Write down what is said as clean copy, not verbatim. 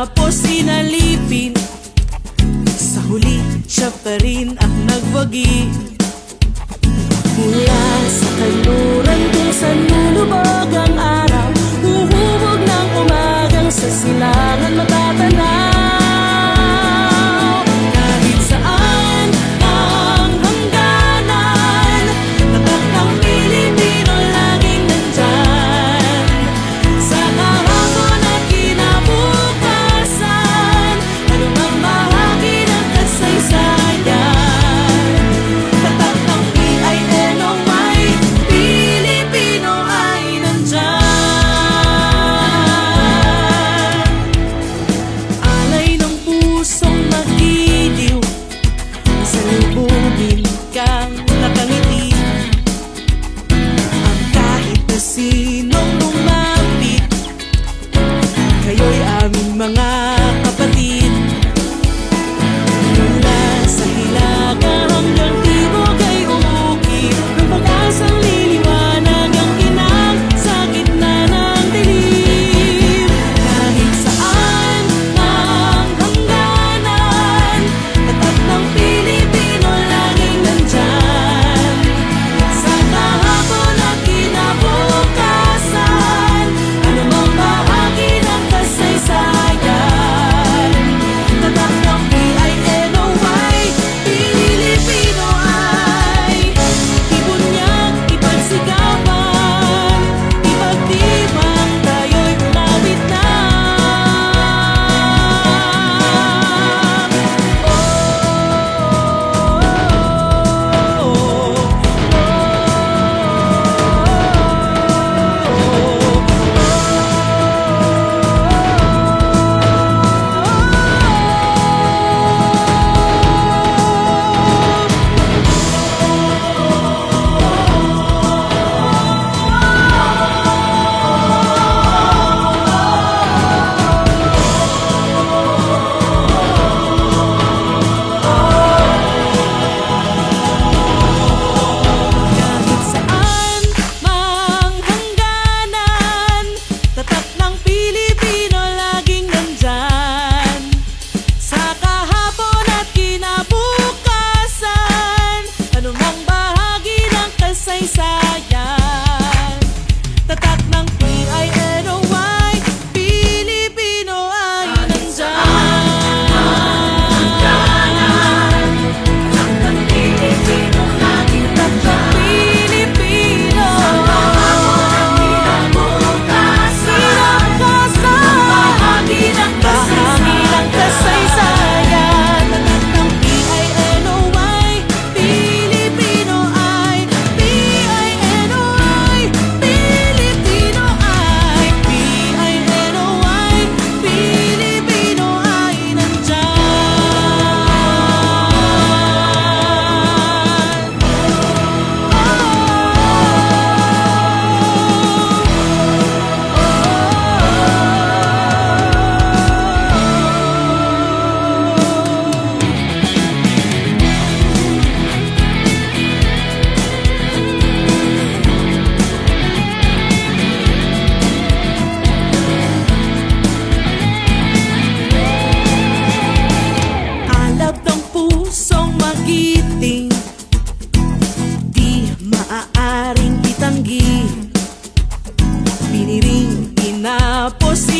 Tapos sinalipin, sa huli siya pa rin ang nagwagi. Mula sa kanluran kung saan lulubog ang araw, huhubog ng umagang sa silangan matatanaw. Kahit saan ang hangganan, tatak ng Pilipino laging nandyan. Sa kahapon at kinabukasan, anumang bahagi ng kasaysayan, tatak ng PINOY, Pilipino ay nandyan. Alay ng pusong magiliw, salubungin kang nakangiti. Ang kahit na sinong lumapit, kayo'y aming mga kapatid. Mula sa hilaga hanggang tibok ay umukit ng pag-asang liliwanag ang kinang sa gitna ng dilim. Kahit saan ang hangganan, tatak ng Pilipino laging nandyan. Sa kahapon at kinabukasan, anumang bahagi ng kasaysayan, tatak ng PINOY, Pilipino ay ibunyag, ipagsigawan, ipagdibang tayo'y lumapit na. Kahit saan mang hangganan, tatak ng Pilipino laging nandyan. Sa kahapon at kinabukasan, anumang bahagi ng kasaysayan, tatak ng PINOY, Pilipino ay nandyan. Pilipino, bahagi ng kasaysayan, tatak ng PINOY, Pilipino ay, PINOY, Pilipino ay, PINOY, Pilipino ay nandyan. Alab ng pusong magiting, di maaaring itanggi. Piniring, tinapos